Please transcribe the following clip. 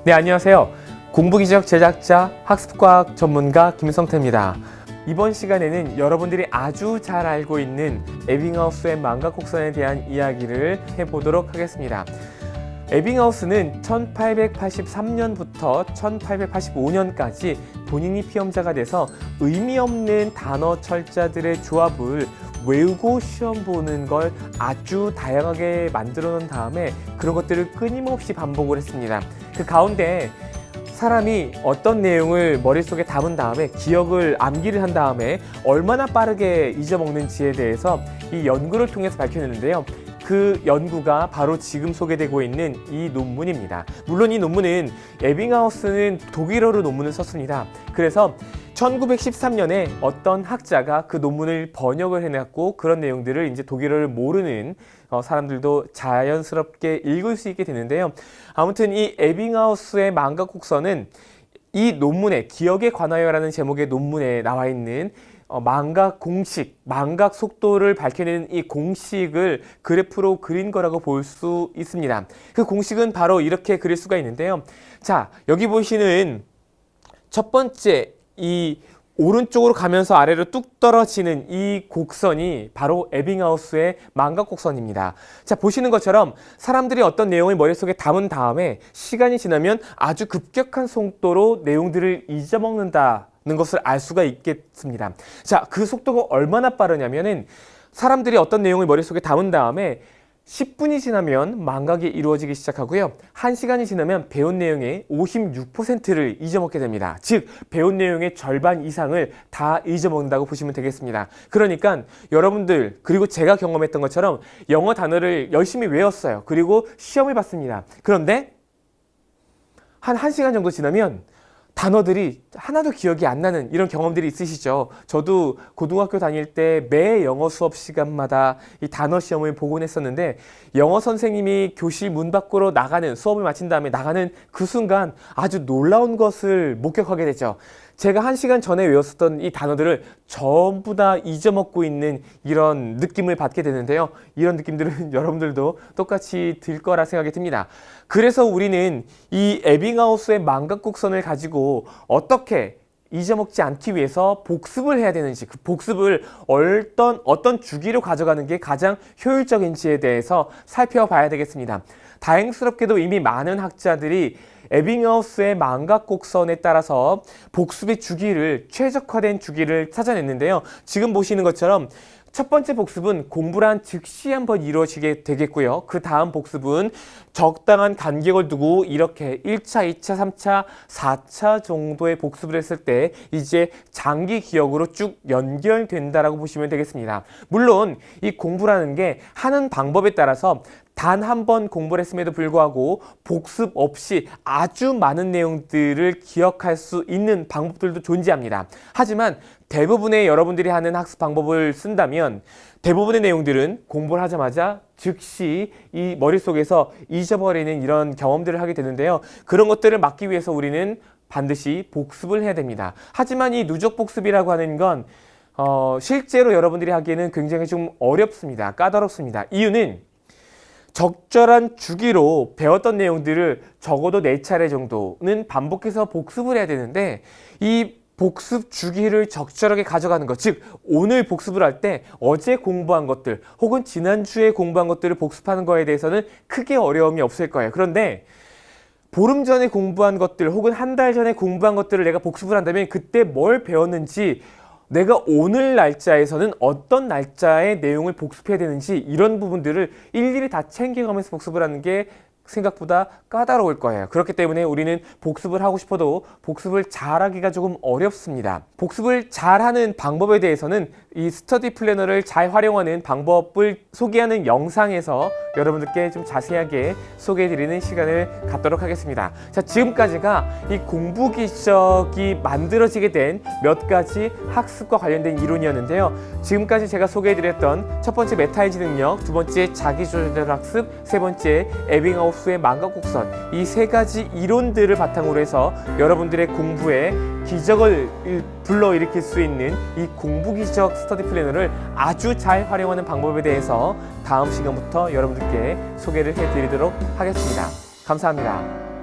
네, 안녕하세요. 공부기적 제작자 학습과학 전문가 김성태입니다. 이번 시간에는 여러분들이 아주 잘 알고 있는 에빙하우스의 망각곡선에 대한 이야기를 해보도록 하겠습니다. 에빙하우스는 1883년부터 1885년까지 본인이 피험자가 돼서 의미 없는 단어 철자들의 조합을 외우고 시험 보는 걸 아주 다양하게 만들어 놓은 다음에 그런 것들을 끊임없이 반복을 했습니다. 그 가운데 사람이 어떤 내용을 머릿속에 담은 다음에 기억을 암기를 한 다음에 얼마나 빠르게 잊어먹는지에 대해서 이 연구를 통해서 밝혀냈는데요. 그 연구가 바로 지금 소개되고 있는 이 논문입니다. 물론 이 논문은 에빙하우스는 독일어로 논문을 썼습니다. 그래서 1913년에 어떤 학자가 그 논문을 번역을 해놨고 그런 내용들을 이제 독일어를 모르는 사람들도 자연스럽게 읽을 수 있게 되는데요. 아무튼 이 에빙하우스의 망각곡선은 이 논문에 기억에 관하여라는 제목의 논문에 나와 있는 망각 공식, 망각 속도를 밝혀내는 이 공식을 그래프로 그린 거라고 볼 수 있습니다. 그 공식은 바로 이렇게 그릴 수가 있는데요. 자, 여기 보시는 첫 번째 이 오른쪽으로 가면서 아래로 뚝 떨어지는 이 곡선이 바로 에빙하우스의 망각곡선입니다. 자, 보시는 것처럼 사람들이 어떤 내용을 머릿속에 담은 다음에 시간이 지나면 아주 급격한 속도로 내용들을 잊어먹는다는 것을 알 수가 있겠습니다. 자, 그 속도가 얼마나 빠르냐면은 사람들이 어떤 내용을 머릿속에 담은 다음에 10분이 지나면 망각이 이루어지기 시작하고요. 1시간이 지나면 배운 내용의 56%를 잊어먹게 됩니다. 즉, 배운 내용의 절반 이상을 다 잊어먹는다고 보시면 되겠습니다. 그러니까 여러분들, 그리고 제가 경험했던 것처럼 영어 단어를 열심히 외웠어요. 그리고 시험을 봤습니다. 그런데 한 1시간 정도 지나면 단어들이 하나도 기억이 안 나는 이런 경험들이 있으시죠? 저도 고등학교 다닐 때 매 영어 수업 시간마다 이 단어 시험을 보곤 했었는데 영어 선생님이 교실 문 밖으로 나가는, 수업을 마친 다음에 나가는 그 순간 아주 놀라운 것을 목격하게 되죠. 제가 1시간 전에 외웠었던 이 단어들을 전부 다 잊어먹고 있는 이런 느낌을 받게 되는데요. 이런 느낌들은 여러분들도 똑같이 들 거라 생각이 듭니다. 그래서 우리는 이 에빙하우스의 망각곡선을 가지고 어떻게 잊어먹지 않기 위해서 복습을 해야 되는지, 그 복습을 어떤 주기로 가져가는 게 가장 효율적인지에 대해서 살펴봐야 되겠습니다. 다행스럽게도 이미 많은 학자들이 에빙하우스의 망각곡선에 따라서 복습의 주기를, 최적화된 주기를 찾아냈는데요. 지금 보시는 것처럼 첫 번째 복습은 공부를 한 즉시 한번 이루어지게 되겠고요. 그 다음 복습은 적당한 간격을 두고 이렇게 1차, 2차, 3차, 4차 정도의 복습을 했을 때 이제 장기 기억으로 쭉 연결된다라고 보시면 되겠습니다. 물론 이 공부라는 게 하는 방법에 따라서 단 한 번 공부를 했음에도 불구하고 복습 없이 아주 많은 내용들을 기억할 수 있는 방법들도 존재합니다. 하지만 대부분의 여러분들이 하는 학습 방법을 쓴다면 대부분의 내용들은 공부를 하자마자 즉시 이 머릿속에서 잊어버리는 이런 경험들을 하게 되는데요. 그런 것들을 막기 위해서 우리는 반드시 복습을 해야 됩니다. 하지만 이 누적 복습이라고 하는 건 실제로 여러분들이 하기에는 굉장히 좀 어렵습니다. 까다롭습니다. 이유는 적절한 주기로 배웠던 내용들을 적어도 4차례 정도는 반복해서 복습을 해야 되는데 이 복습 주기를 적절하게 가져가는 것, 즉 오늘 복습을 할 때 어제 공부한 것들 혹은 지난주에 공부한 것들을 복습하는 거에 대해서는 크게 어려움이 없을 거예요. 그런데 보름 전에 공부한 것들 혹은 한 달 전에 공부한 것들을 내가 복습을 한다면 그때 뭘 배웠는지, 내가 오늘 날짜에서는 어떤 날짜의 내용을 복습해야 되는지 이런 부분들을 일일이 다 챙겨가면서 복습을 하는 게 생각보다 까다로울 거예요. 그렇기 때문에 우리는 복습을 하고 싶어도 복습을 잘하기가 조금 어렵습니다. 복습을 잘하는 방법에 대해서는 이 스터디 플래너를 잘 활용하는 방법을 소개하는 영상에서 여러분들께 좀 자세하게 소개해드리는 시간을 갖도록 하겠습니다. 자, 지금까지가 이 공부 기적이 만들어지게 된 몇 가지 학습과 관련된 이론이었는데요. 지금까지 제가 소개해드렸던 첫 번째 메타인지 능력, 두 번째 자기조절 학습, 세 번째 에빙하우스의 망각곡선, 이 세 가지 이론들을 바탕으로 해서 여러분들의 공부에 기적을 불러일으킬 수 있는 이 공부기적 스터디 플래너를 아주 잘 활용하는 방법에 대해서 다음 시간부터 여러분들께 소개를 해드리도록 하겠습니다. 감사합니다.